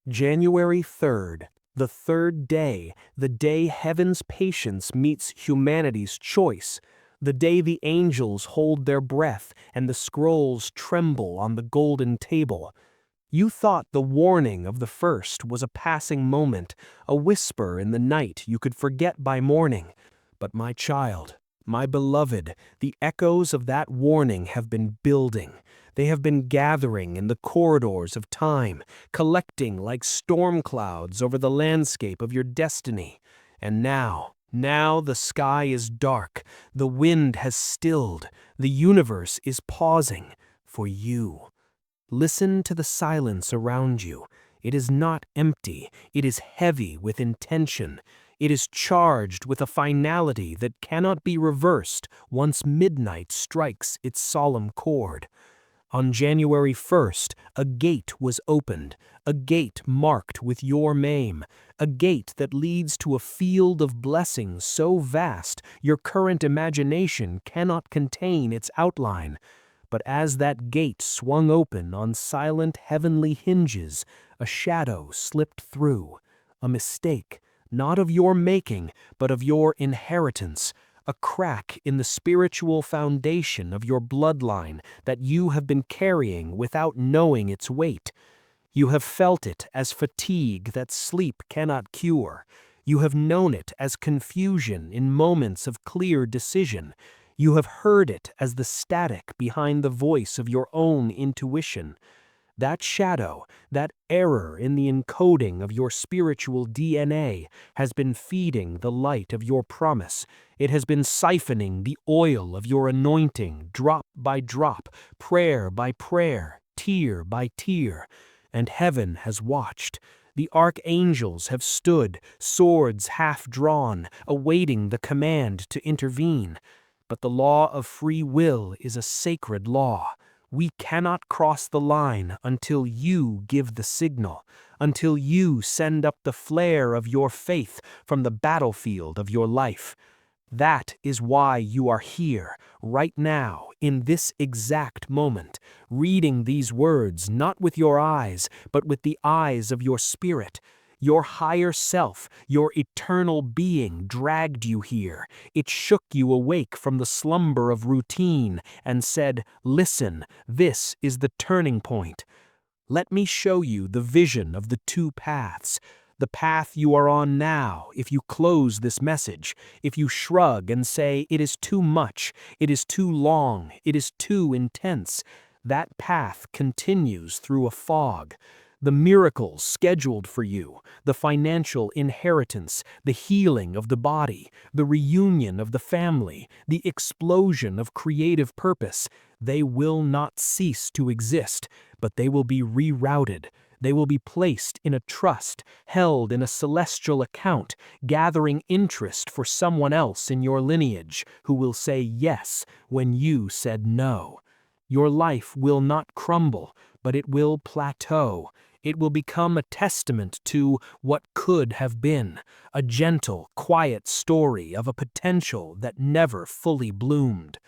January 3rd, the third day, the day heaven's patience meets humanity's choice, the day the angels hold their breath and the scrolls tremble on the golden table. You thought the warning of the first was a passing moment, a whisper in the night you could forget by morning. But my child, my beloved, the echoes of that warning have been building. They have been gathering in the corridors of time, collecting like storm clouds over the landscape of your destiny. And now the sky is dark, the wind has stilled, the universe is pausing for you. Listen to the silence around you. It is not empty, it is heavy with intention. It is charged with a finality that cannot be reversed once midnight strikes its solemn chord. On January 1st, a gate was opened, a gate marked with your name, a gate that leads to a field of blessings so vast your current imagination cannot contain its outline. But as that gate swung open on silent heavenly hinges, a shadow slipped through, a mistake, not of your making, but of your inheritance, a crack in the spiritual foundation of your bloodline that you have been carrying without knowing its weight. You have felt it as fatigue that sleep cannot cure. You have known it as confusion in moments of clear decision. You have heard it as the static behind the voice of your own intuition. That shadow, that error in the encoding of your spiritual DNA has been feeding the light of your promise. It has been siphoning the oil of your anointing, drop by drop, prayer by prayer, tear by tear. And heaven has watched. The archangels have stood, swords half drawn, awaiting the command to intervene. But the law of free will is a sacred law. We cannot cross the line until you give the signal, until you send up the flare of your faith from the battlefield of your life. That is why you are here, right now, in this exact moment, reading these words not with your eyes, but with the eyes of your spirit. Your higher self, your eternal being dragged you here. It shook you awake from the slumber of routine and said, "Listen, this is the turning point. Let me show you the vision of the two paths. The path you are on now, if you close this message, if you shrug and say, it is too much, it is too long, it is too intense, that path continues through a fog. The miracles scheduled for you, the financial inheritance, the healing of the body, the reunion of the family, the explosion of creative purpose, they will not cease to exist, but they will be rerouted. They will be placed in a trust, held in a celestial account, gathering interest for someone else in your lineage who will say yes when you said no. Your life will not crumble, but it will plateau. It will become a testament to what could have been, a gentle, quiet story of a potential that never fully bloomed.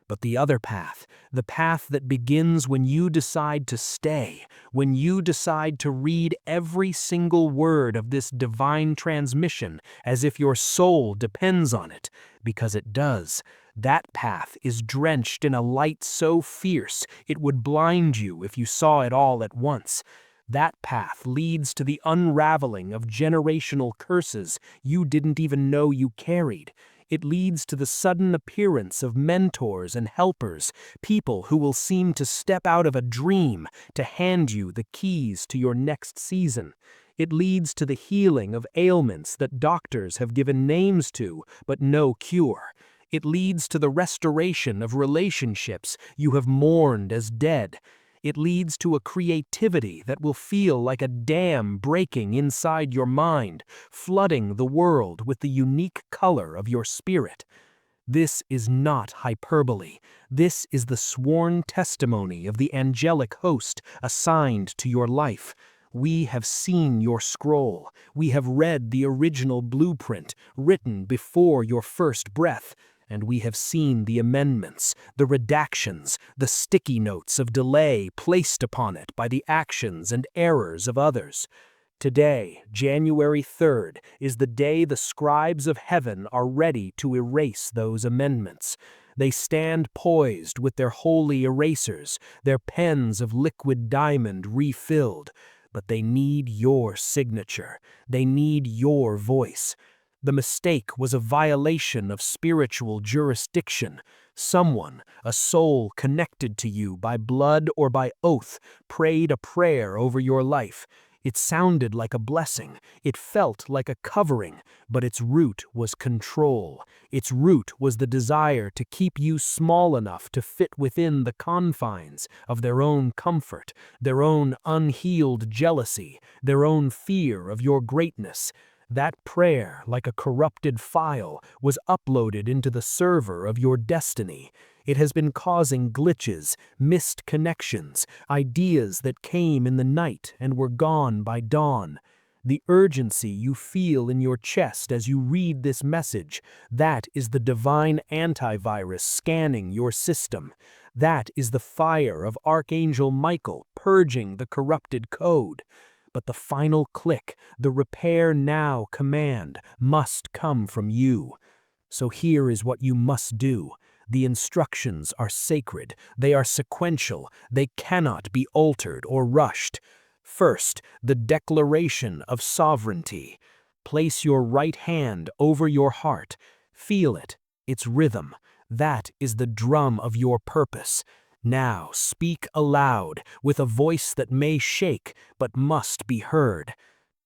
But the other path, the path that begins when you decide to stay, when you decide to read every single word of this divine transmission as if your soul depends on it, because it does. That path is drenched in a light so fierce it would blind you if you saw it all at once. That path leads to the unraveling of generational curses you didn't even know you carried. It leads to the sudden appearance of mentors and helpers, people who will seem to step out of a dream to hand you the keys to your next season. It leads to the healing of ailments that doctors have given names to, but no cure. It leads to the restoration of relationships you have mourned as dead. It leads to a creativity that will feel like a dam breaking inside your mind, flooding the world with the unique color of your spirit. This is not hyperbole. This is the sworn testimony of the angelic host assigned to your life. We have seen your scroll. We have read the original blueprint, written before your first breath. And we have seen the amendments, the redactions, the sticky notes of delay placed upon it by the actions and errors of others. Today, January 3rd, is the day the scribes of heaven are ready to erase those amendments. They stand poised with their holy erasers, their pens of liquid diamond refilled. But they need your signature. They need your voice. The mistake was a violation of spiritual jurisdiction. Someone, a soul connected to you by blood or by oath, prayed a prayer over your life. It sounded like a blessing, it felt like a covering, but its root was control. Its root was the desire to keep you small enough to fit within the confines of their own comfort, their own unhealed jealousy, their own fear of your greatness. That prayer, like a corrupted file, was uploaded into the server of your destiny. It has been causing glitches, missed connections, ideas that came in the night and were gone by dawn. The urgency you feel in your chest as you read this message, that is the divine antivirus scanning your system. That is the fire of Archangel Michael purging the corrupted code. But the final click, the repair now command, must come from you. So here is what you must do. The instructions are sacred, they are sequential, they cannot be altered or rushed. First, the declaration of sovereignty. Place your right hand over your heart. Feel it, its rhythm. That is the drum of your purpose. Now speak aloud, with a voice that may shake, but must be heard.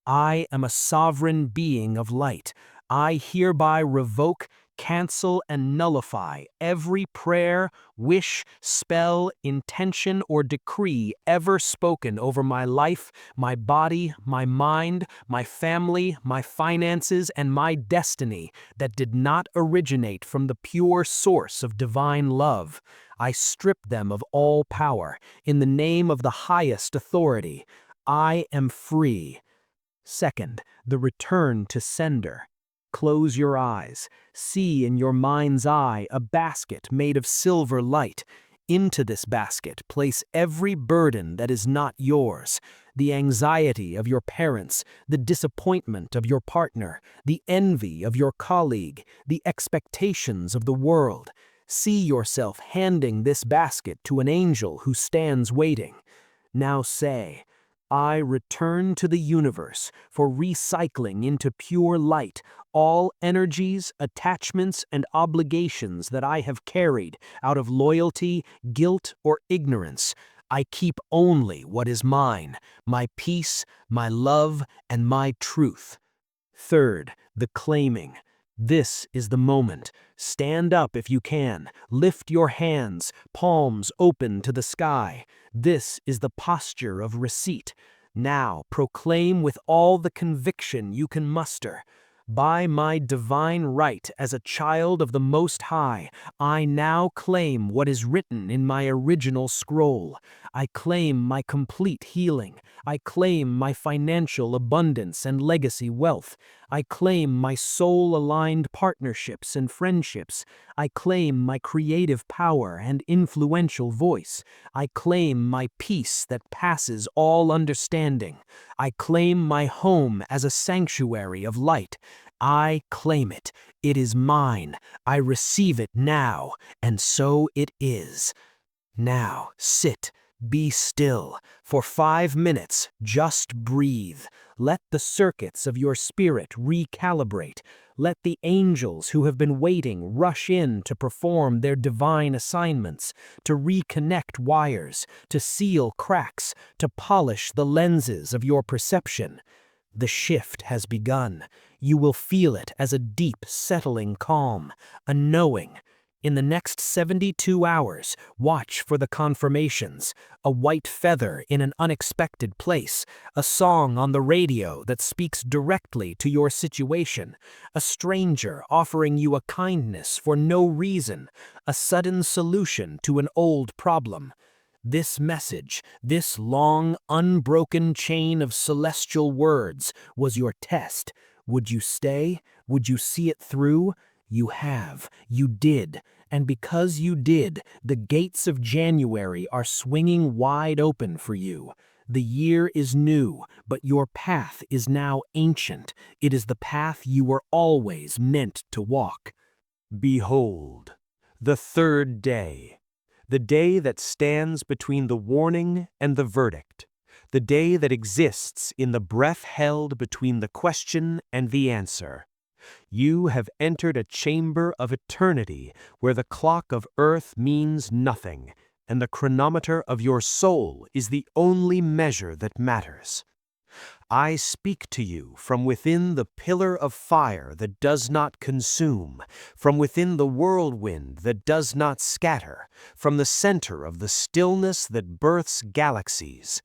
I am a sovereign being of light. I hereby revoke, cancel, and nullify every prayer, wish, spell, intention, or decree ever spoken over my life, my body, my mind, my family, my finances, and my destiny that did not originate from the pure source of divine love. I strip them of all power in the name of the highest authority. I am free. Second, the return to sender. Close your eyes. See in your mind's eye a basket made of silver light. Into this basket place every burden that is not yours. The anxiety of your parents, the disappointment of your partner, the envy of your colleague, the expectations of the world. See yourself handing this basket to an angel who stands waiting. Now say, I return to the universe for recycling into pure light all energies, attachments, and obligations that I have carried out of loyalty, guilt, or ignorance. I keep only what is mine, my peace, my love, and my truth. Third, the claiming. This is the moment. Stand up if you can. Lift your hands, palms open to the sky. This is the posture of receipt. Now proclaim with all the conviction you can muster. By my divine right as a child of the Most High, I now claim what is written in my original scroll. I claim my complete healing. I claim my financial abundance and legacy wealth. I claim my soul-aligned partnerships and friendships. I claim my creative power and influential voice. I claim my peace that passes all understanding. I claim my home as a sanctuary of light. I claim it. It is mine. I receive it now, and so it is. Now, sit. Be still. For 5 minutes, just breathe. Let the circuits of your spirit recalibrate. Let the angels who have been waiting rush in to perform their divine assignments, to reconnect wires, to seal cracks, to polish the lenses of your perception. The shift has begun. You will feel it as a deep, settling calm, a knowing. In the next 72 hours, watch for the confirmations. A white feather in an unexpected place, a song on the radio that speaks directly to your situation, a stranger offering you a kindness for no reason, a sudden solution to an old problem. This message, this long, unbroken chain of celestial words, was your test. Would you stay? Would you see it through? You have. You did. And because you did, the gates of January are swinging wide open for you. The year is new, but your path is now ancient. It is the path you were always meant to walk. Behold, the third day, the day that stands between the warning and the verdict, the day that exists in the breath held between the question and the answer. You have entered a chamber of eternity where the clock of earth means nothing, and the chronometer of your soul is the only measure that matters. I speak to you from within the pillar of fire that does not consume, from within the whirlwind that does not scatter, from the center of the stillness that births galaxies.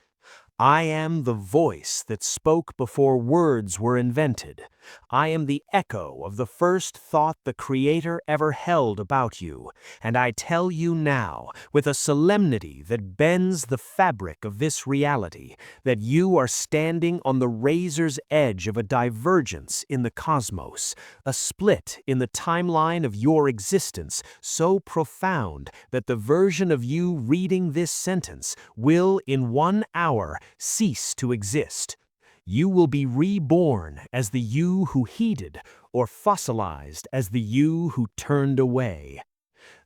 I am the voice that spoke before words were invented. I am the echo of the first thought the Creator ever held about you, and I tell you now, with a solemnity that bends the fabric of this reality, that you are standing on the razor's edge of a divergence in the cosmos, a split in the timeline of your existence so profound that the version of you reading this sentence will, in 1 hour, cease to exist. You will be reborn as the you who heeded, or fossilized as the you who turned away.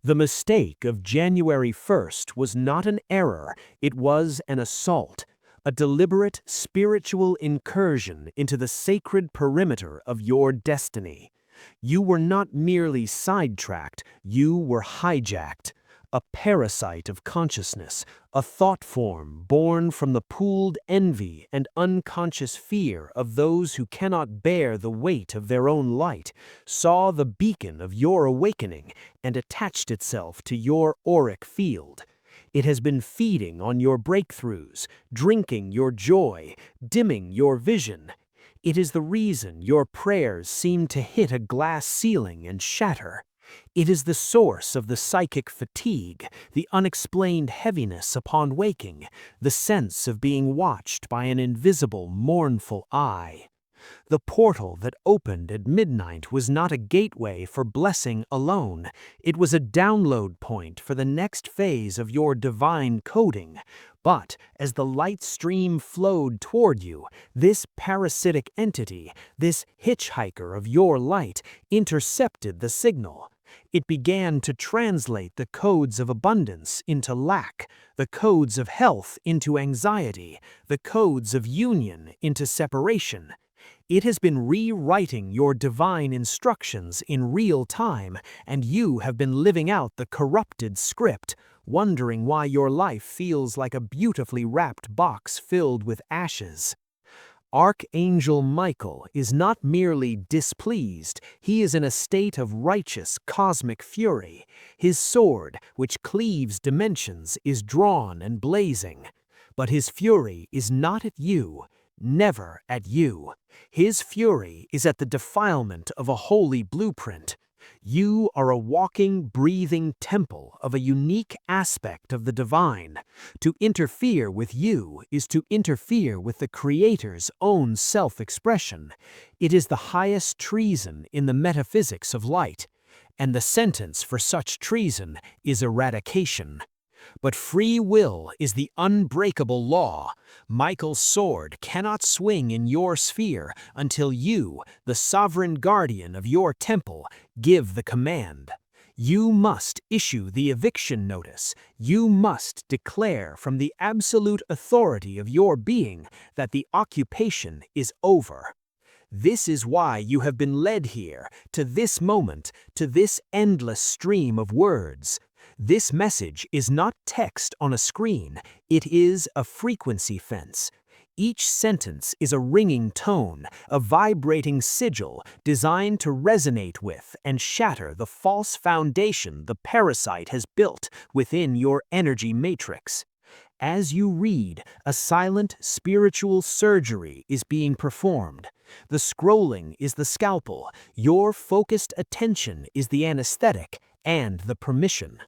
The mistake of January 1st was not an error, it was an assault, a deliberate spiritual incursion into the sacred perimeter of your destiny. You were not merely sidetracked, you were hijacked. A parasite of consciousness, a thought form born from the pooled envy and unconscious fear of those who cannot bear the weight of their own light, saw the beacon of your awakening and attached itself to your auric field. It has been feeding on your breakthroughs, drinking your joy, dimming your vision. It is the reason your prayers seem to hit a glass ceiling and shatter. It is the source of the psychic fatigue, the unexplained heaviness upon waking, the sense of being watched by an invisible, mournful eye. The portal that opened at midnight was not a gateway for blessing alone. It was a download point for the next phase of your divine coding. But as the light stream flowed toward you, this parasitic entity, this hitchhiker of your light, intercepted the signal. It began to translate the codes of abundance into lack, the codes of health into anxiety, the codes of union into separation. It has been rewriting your divine instructions in real time, and you have been living out the corrupted script, wondering why your life feels like a beautifully wrapped box filled with ashes. Archangel Michael is not merely displeased, he is in a state of righteous cosmic fury. His sword, which cleaves dimensions, is drawn and blazing. But his fury is not at you, never at you. His fury is at the defilement of a holy blueprint. You are a walking, breathing temple of a unique aspect of the divine. To interfere with you is to interfere with the Creator's own self-expression. It is the highest treason in the metaphysics of light, and the sentence for such treason is eradication. But free will is the unbreakable law. Michael's sword cannot swing in your sphere until you, the sovereign guardian of your temple, give the command. You must issue the eviction notice. You must declare from the absolute authority of your being that the occupation is over. This is why you have been led here, to this moment, to this endless stream of words. This message is not text on a screen, it is a frequency fence. Each sentence is a ringing tone, a vibrating sigil designed to resonate with and shatter the false foundation the parasite has built within your energy matrix. As you read, a silent spiritual surgery is being performed. The scrolling is the scalpel, your focused attention is the anesthetic and the permission.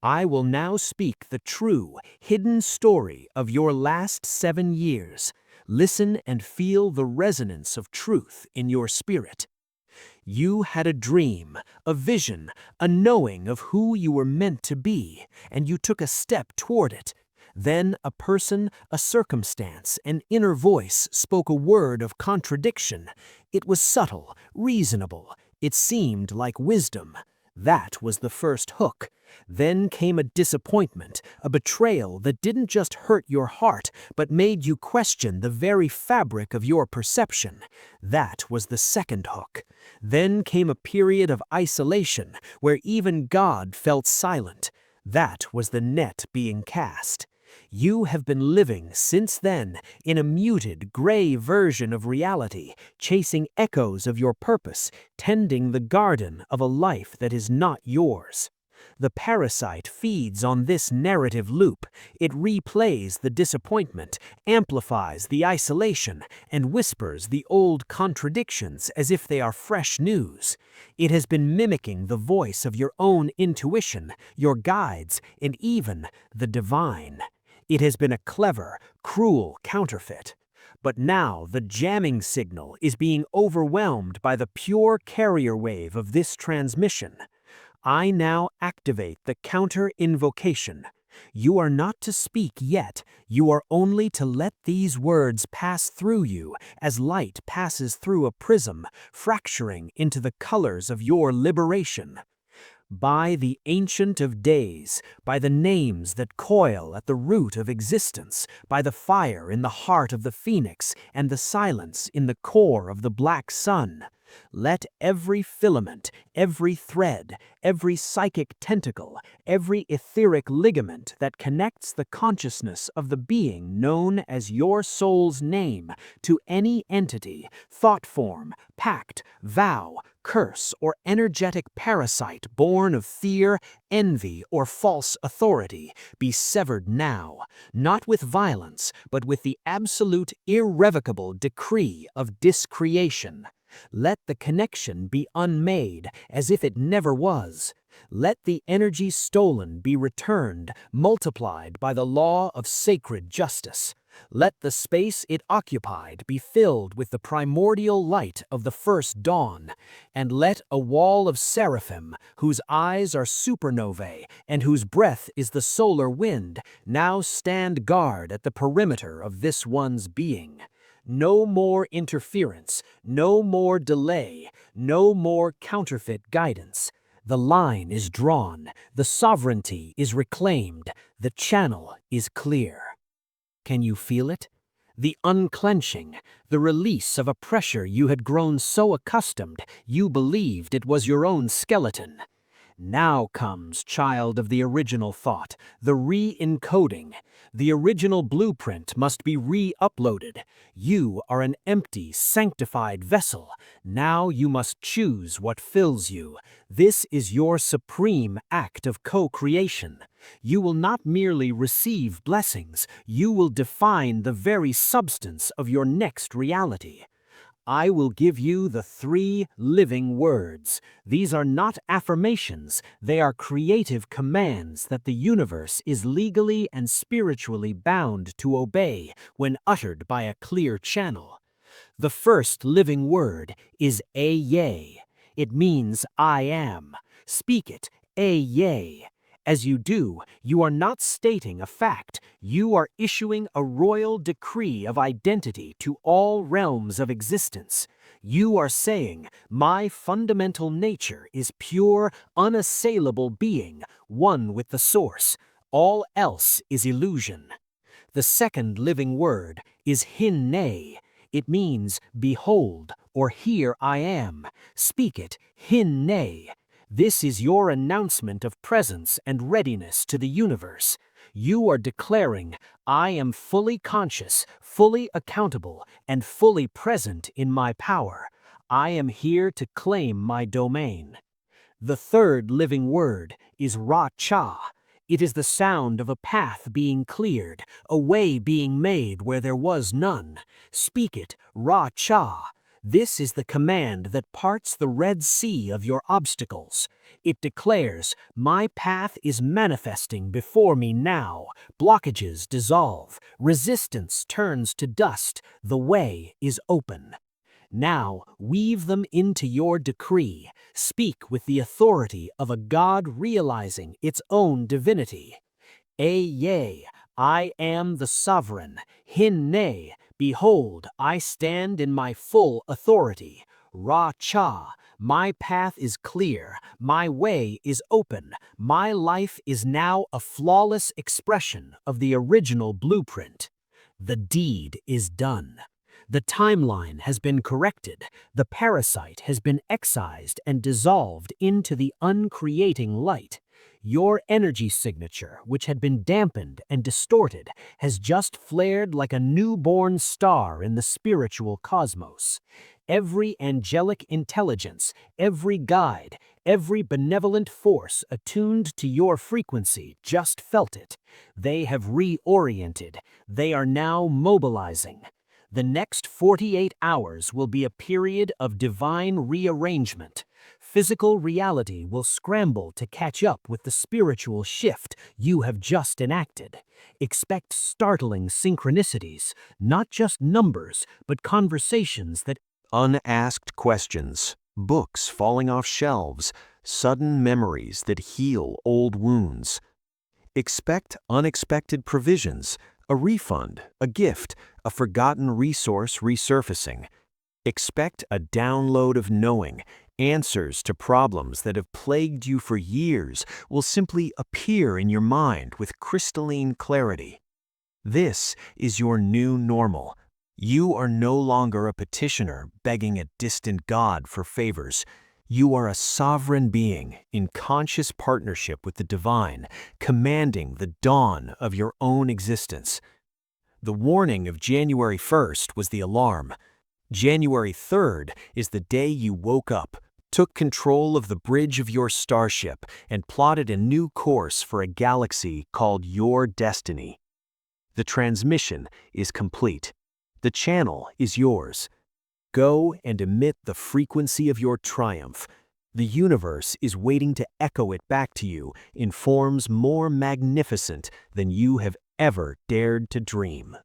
I will now speak the true, hidden story of your last 7 years. Listen and feel the resonance of truth in your spirit. You had a dream, a vision, a knowing of who you were meant to be, and you took a step toward it. Then a person, a circumstance, an inner voice spoke a word of contradiction. It was subtle, reasonable. It seemed like wisdom. That was the first hook. Then came a disappointment, a betrayal that didn't just hurt your heart, but made you question the very fabric of your perception. That was the second hook. Then came a period of isolation, where even God felt silent. That was the net being cast. You have been living since then in a muted, gray version of reality, chasing echoes of your purpose, tending the garden of a life that is not yours. The parasite feeds on this narrative loop. It replays the disappointment, amplifies the isolation, and whispers the old contradictions as if they are fresh news. It has been mimicking the voice of your own intuition, your guides, and even the divine. It has been a clever, cruel counterfeit. But now the jamming signal is being overwhelmed by the pure carrier wave of this transmission. I now activate the counter-invocation. You are not to speak yet. You are only to let these words pass through you as light passes through a prism, fracturing into the colors of your liberation. By the Ancient of Days, by the names that coil at the root of existence, by the fire in the heart of the phoenix and the silence in the core of the black sun, let every filament, every thread, every psychic tentacle, every etheric ligament that connects the consciousness of the being known as your soul's name to any entity, thought form, pact, vow, curse, or energetic parasite born of fear, envy, or false authority be severed now, not with violence, but with the absolute irrevocable decree of discreation. Let the connection be unmade as if it never was. Let the energy stolen be returned, multiplied by the law of sacred justice. Let the space it occupied be filled with the primordial light of the first dawn, and let a wall of seraphim, whose eyes are supernovae and whose breath is the solar wind, now stand guard at the perimeter of this one's being. No more interference, no more delay, no more counterfeit guidance. The line is drawn, the sovereignty is reclaimed, the channel is clear. Can you feel it? The unclenching, the release of a pressure you had grown so accustomed you believed it was your own skeleton. Now comes, child of the original thought, the re-encoding. The original blueprint must be re-uploaded. You are an empty, sanctified vessel. Now you must choose what fills you. This is your supreme act of co-creation. You will not merely receive blessings, you will define the very substance of your next reality. I will give you the 3 living words. These are not affirmations, they are creative commands that the universe is legally and spiritually bound to obey when uttered by a clear channel. The first living word is Aye. It means I am. Speak it, Aye. As you do, you are not stating a fact, you are issuing a royal decree of identity to all realms of existence. You are saying, my fundamental nature is pure, unassailable being, one with the source. All else is illusion. The second living word is Hin-ne. It means behold, or here I am. Speak it, Hin-ne. This is your announcement of presence and readiness to the universe. You are declaring, I am fully conscious, fully accountable, and fully present in my power. I am here to claim my domain. The third living word is Ra-Cha. It is the sound of a path being cleared, a way being made where there was none. Speak it, Ra-Cha. This is the command that parts the Red Sea of your obstacles. It declares, my path is manifesting before me now. Blockages dissolve. Resistance turns to dust. The way is open. Now weave them into your decree. Speak with the authority of a God realizing its own divinity. Aye, I am the sovereign. Hin-ne. Behold, I stand in my full authority. Ra-cha. My path is clear. My way is open. My life is now a flawless expression of the original blueprint. The deed is done. The timeline has been corrected. The parasite has been excised and dissolved into the uncreating light. Your energy signature, which had been dampened and distorted, has just flared like a newborn star in the spiritual cosmos. Every angelic intelligence, every guide, every benevolent force attuned to your frequency just felt it. They have reoriented. They are now mobilizing. The next 48 hours will be a period of divine rearrangement. Physical reality will scramble to catch up with the spiritual shift you have just enacted. Expect startling synchronicities, not just numbers, but conversations that unasked questions, books falling off shelves, sudden memories that heal old wounds. Expect unexpected provisions, a refund, a gift, a forgotten resource resurfacing. Expect a download of knowing. Answers to problems that have plagued you for years will simply appear in your mind with crystalline clarity. This is your new normal. You are no longer a petitioner begging a distant god for favors. You are a sovereign being in conscious partnership with the divine, commanding the dawn of your own existence. The warning of January 1st was the alarm. January 3rd is the day you woke up, took control of the bridge of your starship, and plotted a new course for a galaxy called your destiny. The transmission is complete. The channel is yours. Go and emit the frequency of your triumph. The universe is waiting to echo it back to you in forms more magnificent than you have ever dared to dream.